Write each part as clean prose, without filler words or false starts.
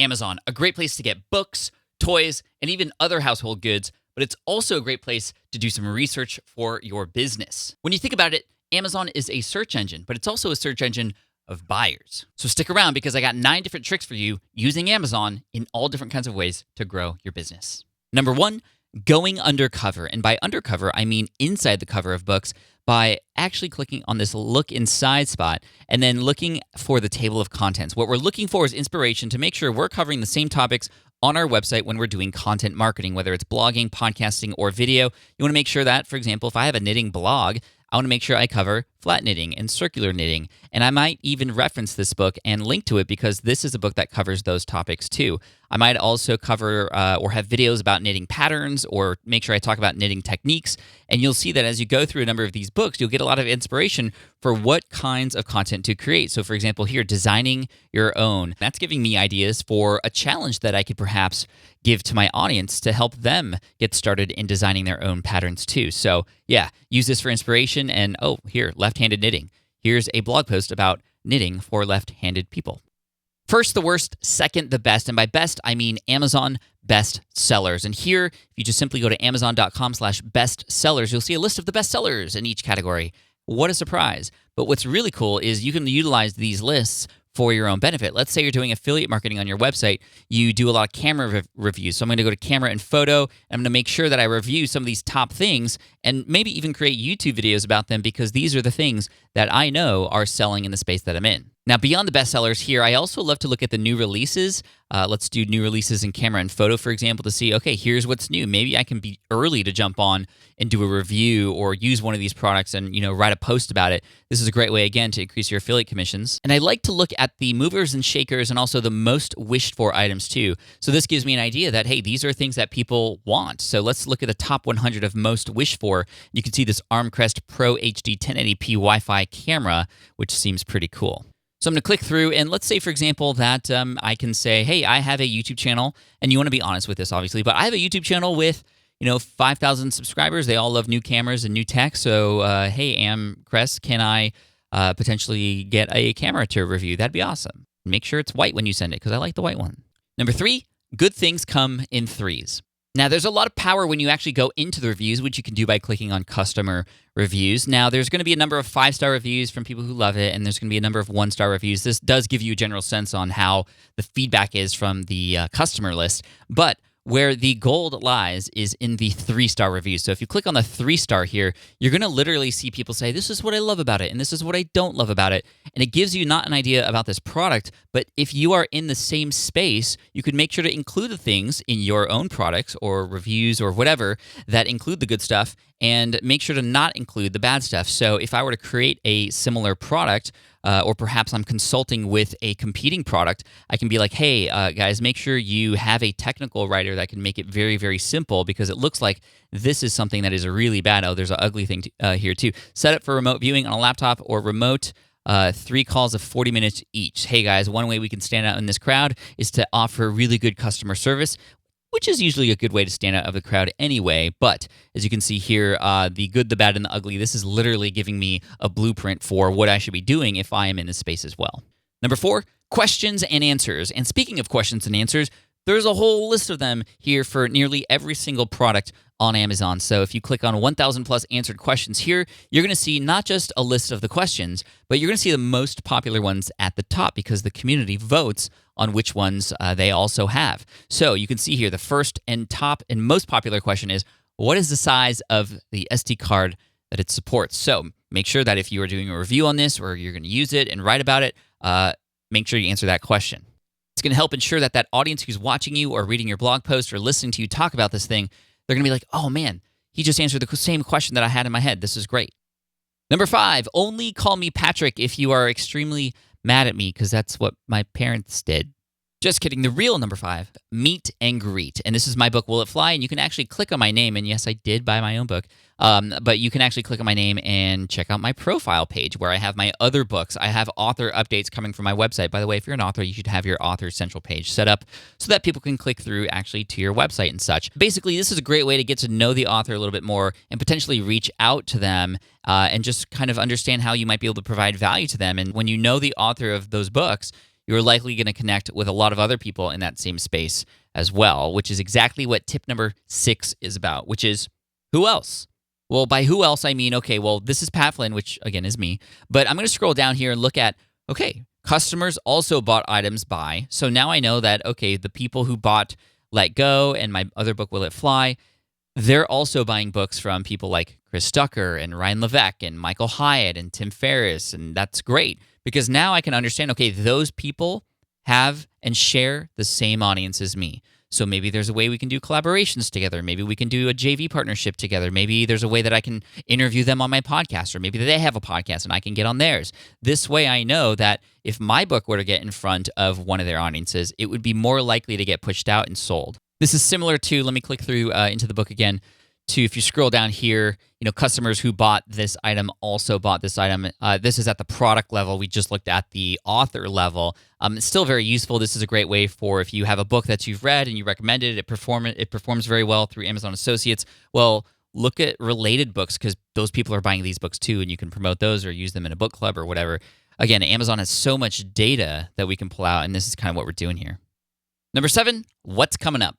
Amazon, a great place to get books, toys, and even other household goods, but it's also a great place to do some research for your business. When you think about it, Amazon is a search engine, but it's also a search engine of buyers. So stick around because I got 9 different tricks for you using Amazon in all different kinds of ways to grow your business. Number 1, going undercover. And by undercover, I mean inside the cover of books by actually clicking on this look inside spot and then looking for the table of contents. What we're looking for is inspiration to make sure we're covering the same topics on our website when we're doing content marketing, whether it's blogging, podcasting, or video. You want to make sure that, for example, if I have a knitting blog, I want to make sure I cover flat knitting and circular knitting. And I might even reference this book and link to it because this is a book that covers those topics too. I might also cover or have videos about knitting patterns or make sure I talk about knitting techniques. And you'll see that as you go through a number of these books, you'll get a lot of inspiration for what kinds of content to create. So for example, here, designing your own. That's giving me ideas for a challenge that I could perhaps give to my audience to help them get started in designing their own patterns too. So yeah, use this for inspiration. And oh, here, left-handed knitting. Here's a blog post about knitting for left-handed people. First, the worst. Second, the best. And by best, I mean Amazon best sellers. And here, if you just simply go to amazon.com/bestsellers, you'll see a list of the best sellers in each category. What a surprise. But what's really cool is you can utilize these lists for your own benefit. Let's say you're doing affiliate marketing on your website. You do a lot of camera reviews. So I'm going to go to camera and photo. And I'm going to make sure that I review some of these top things and maybe even create YouTube videos about them because these are the things that I know are selling in the space that I'm in. Now, beyond the bestsellers here, I also love to look at the new releases. Let's do new releases in camera and photo, for example, to see, okay, here's what's new. Maybe I can be early to jump on and do a review or use one of these products and, write a post about it. This is a great way, again, to increase your affiliate commissions. And I like to look at the movers and shakers and also the most wished for items too. So this gives me an idea that, hey, these are things that people want. So let's look at the top 100 of most wished for. You can see this Armcrest Pro HD 1080p Wi-Fi camera, which seems pretty cool. So I'm going to click through, and let's say, for example, that I can say, hey, I have a YouTube channel, and you want to be honest with this, obviously, but I have a YouTube channel with, 5,000 subscribers. They all love new cameras and new tech, so hey, Amcrest, can I potentially get a camera to review? That'd be awesome. Make sure it's white when you send it, because I like the white one. Number 3, good things come in threes. Now, there's a lot of power when you actually go into the reviews, which you can do by clicking on customer reviews. Now, there's going to be a number of 5-star reviews from people who love it, and there's going to be a number of 1-star reviews. This does give you a general sense on how the feedback is from the customer list, but where the gold lies is in the 3-star reviews. So if you click on the 3-star here, you're going to literally see people say, this is what I love about it, and this is what I don't love about it. And it gives you not an idea about this product, but if you are in the same space, you can make sure to include the things in your own products or reviews or whatever that include the good stuff and make sure to not include the bad stuff. So if I were to create a similar product, or perhaps I'm consulting with a competing product, I can be like, hey, guys, make sure you have a technical writer that can make it very, very simple because it looks like this is something that is really bad. Oh, there's an ugly thing here too. Set up for remote viewing on a laptop or remote 3 calls of 40 minutes each. Hey, guys, one way we can stand out in this crowd is to offer really good customer service, which is usually a good way to stand out of the crowd anyway. But as you can see here, the good, the bad, and the ugly, this is literally giving me a blueprint for what I should be doing if I am in this space as well. Number 4, questions and answers. And speaking of questions and answers, there's a whole list of them here for nearly every single product on Amazon. So if you click on 1,000 plus answered questions here, you're going to see not just a list of the questions, but you're going to see the most popular ones at the top because the community votes on which ones they also have. So you can see here the first and top and most popular question is, what is the size of the SD card that it supports? So make sure that if you are doing a review on this or you're going to use it and write about it, make sure you answer that question. It's going to help ensure that that audience who's watching you or reading your blog post or listening to you talk about this thing, they're going to be like, oh man, he just answered the same question that I had in my head. This is great. Number 5, only call me Patrick if you are extremely mad at me because that's what my parents did. Just kidding. The real number 5, meet and greet. And this is my book, Will It Fly? And you can actually click on my name. And yes, I did buy my own book. But you can actually click on my name and check out my profile page where I have my other books. I have author updates coming from my website. By the way, if you're an author, you should have your author central page set up so that people can click through actually to your website and such. Basically, this is a great way to get to know the author a little bit more and potentially reach out to them and just kind of understand how you might be able to provide value to them. And when you know the author of those books, you're likely going to connect with a lot of other people in that same space as well, which is exactly what tip number 6 is about, which is who else? Well, by who else, I mean, okay, well, this is Pat Flynn, which again is me, but I'm going to scroll down here and look at, okay, customers also bought items by. So now I know that, okay, the people who bought Let Go and my other book, Will It Fly, they're also buying books from people like Chris Ducker and Ryan Levesque and Michael Hyatt and Tim Ferriss. And that's great because now I can understand, okay, those people have and share the same audience as me. So maybe there's a way we can do collaborations together. Maybe we can do a JV partnership together. Maybe there's a way that I can interview them on my podcast, or maybe they have a podcast and I can get on theirs. This way I know that if my book were to get in front of one of their audiences, it would be more likely to get pushed out and sold. This is similar to, let me click through into the book again, to if you scroll down here, customers who bought this item also bought this item. This is at the product level. We just looked at the author level. It's still very useful. This is a great way for if you have a book that you've read and you recommend it, it performs very well through Amazon Associates. Well, look at related books because those people are buying these books too, and you can promote those or use them in a book club or whatever. Again, Amazon has so much data that we can pull out, and this is kind of what we're doing here. Number 7, what's coming up?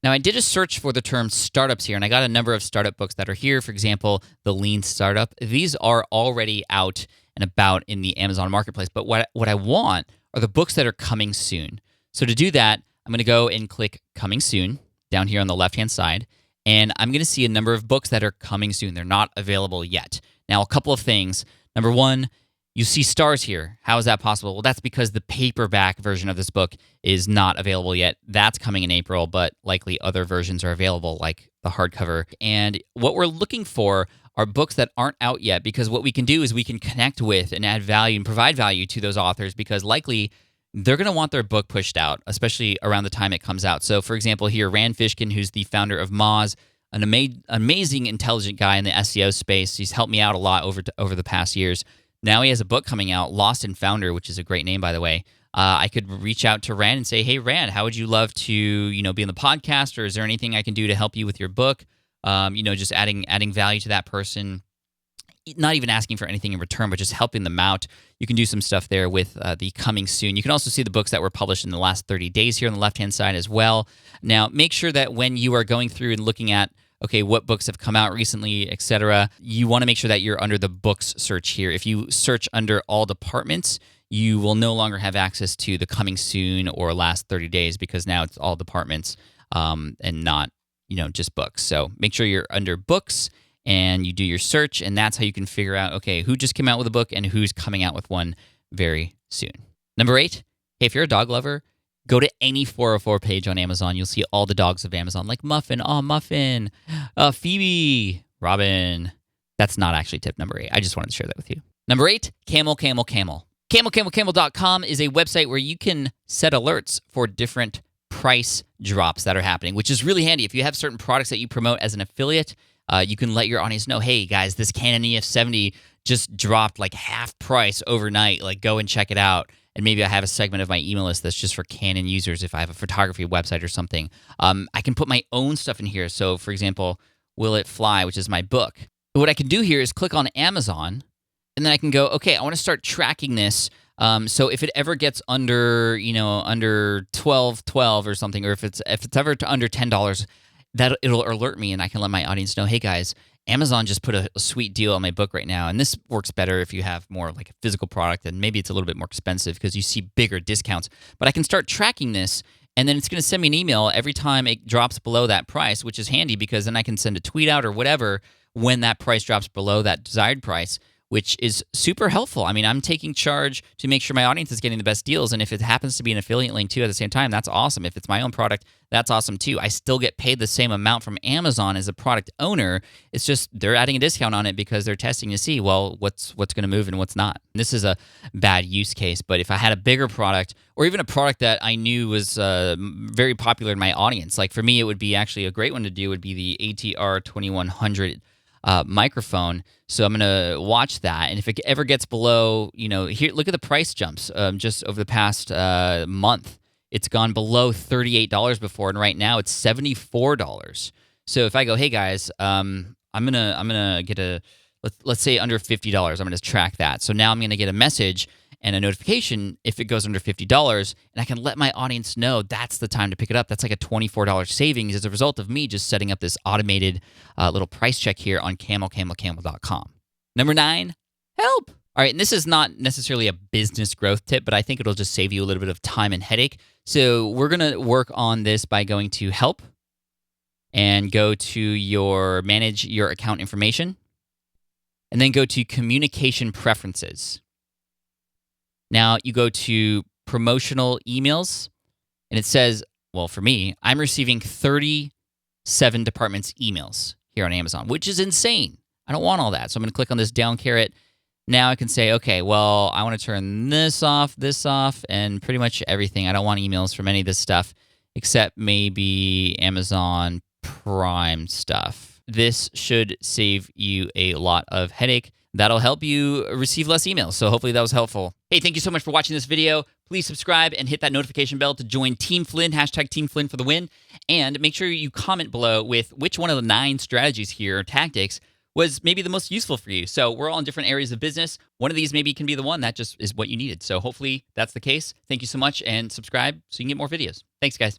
Now, I did a search for the term startups here, and I got a number of startup books that are here. For example, The Lean Startup. These are already out and about in the Amazon marketplace, but what I want are the books that are coming soon. So to do that, I'm going to go and click Coming Soon down here on the left-hand side, and I'm going to see a number of books that are coming soon. They're not available yet. Now, a couple of things. Number 1, you see stars here. How is that possible? Well, that's because the paperback version of this book is not available yet. That's coming in April, but likely other versions are available, like the hardcover. And what we're looking for are books that aren't out yet, because what we can do is we can connect with and add value and provide value to those authors, because likely they're going to want their book pushed out, especially around the time it comes out. So, for example, here, Rand Fishkin, who's the founder of Moz, an amazing, intelligent guy in the SEO space. He's helped me out a lot over the past years. Now he has a book coming out, Lost and Founder, which is a great name, by the way. I could reach out to Rand and say, hey, Rand, how would you love to, be in the podcast? Or is there anything I can do to help you with your book? Just adding value to that person, not even asking for anything in return, but just helping them out. You can do some stuff there with the Coming Soon. You can also see the books that were published in the last 30 days here on the left-hand side as well. Now, make sure that when you are going through and looking at okay, what books have come out recently, etc. You want to make sure that you're under the books search here. If you search under all departments, you will no longer have access to the coming soon or last 30 days because now it's all departments and not, just books. So make sure you're under books and you do your search, and that's how you can figure out, okay, who just came out with a book and who's coming out with one very soon. Number 8, hey, if you're a dog lover, go to any 404 page on Amazon. You'll see all the dogs of Amazon, like Muffin, Phoebe, Robin. That's not actually tip number 8. I just wanted to share that with you. Number 8, Camel. CamelCamel.com is a website where you can set alerts for different price drops that are happening, which is really handy. If you have certain products that you promote as an affiliate, you can let your audience know, hey, guys, this Canon EF70 just dropped like half price overnight. Like, go and check it out. And maybe I have a segment of my email list that's just for Canon users if I have a photography website or something. I can put my own stuff in here. So, for example, Will It Fly, which is my book. What I can do here is click on Amazon, and then I can go, okay, I want to start tracking this. So if it ever gets under, under $12 or something, or if it's ever under $10, that it'll alert me, and I can let my audience know, hey guys, Amazon just put a sweet deal on my book right now, and this works better if you have more like a physical product, and maybe it's a little bit more expensive because you see bigger discounts. But I can start tracking this, and then it's going to send me an email every time it drops below that price, which is handy because then I can send a tweet out or whatever when that price drops below that desired price, which is super helpful. I mean, I'm taking charge to make sure my audience is getting the best deals, and if it happens to be an affiliate link too at the same time, that's awesome. If it's my own product, that's awesome too. I still get paid the same amount from Amazon as a product owner. It's just they're adding a discount on it because they're testing to see, well, what's going to move and what's not. This is a bad use case, but if I had a bigger product or even a product that I knew was very popular in my audience, like for me, it would be actually a great one to do would be the ATR 2100 microphone. So I'm going to watch that. And if it ever gets below, here, look at the price jumps just over the past month. It's gone below $38 before, and right now it's $74. So if I go, hey guys, I'm gonna get let's say under $50. I'm gonna track that. So now I'm gonna get a message, and a notification if it goes under $50, and I can let my audience know that's the time to pick it up. That's like a $24 savings as a result of me just setting up this automated little price check here on camel.com. Number 9, help. All right, and this is not necessarily a business growth tip, but I think it'll just save you a little bit of time and headache. So we're going to work on this by going to help and go to manage your account information, and then go to communication preferences. Now you go to promotional emails, and it says, well, for me, I'm receiving 37 departments' emails here on Amazon, which is insane. I don't want all that. So I'm going to click on this down caret. Now I can say, okay, well, I want to turn this off, and pretty much everything. I don't want emails from any of this stuff except maybe Amazon Prime stuff. This should save you a lot of headache. That'll help you receive less emails. So hopefully that was helpful. Hey, thank you so much for watching this video. Please subscribe and hit that notification bell to join Team Flynn, #Team Flynn for the win. And make sure you comment below with which one of the 9 strategies here, or tactics, was maybe the most useful for you. So we're all in different areas of business. One of these maybe can be the one that just is what you needed. So hopefully that's the case. Thank you so much, and subscribe so you can get more videos. Thanks, guys.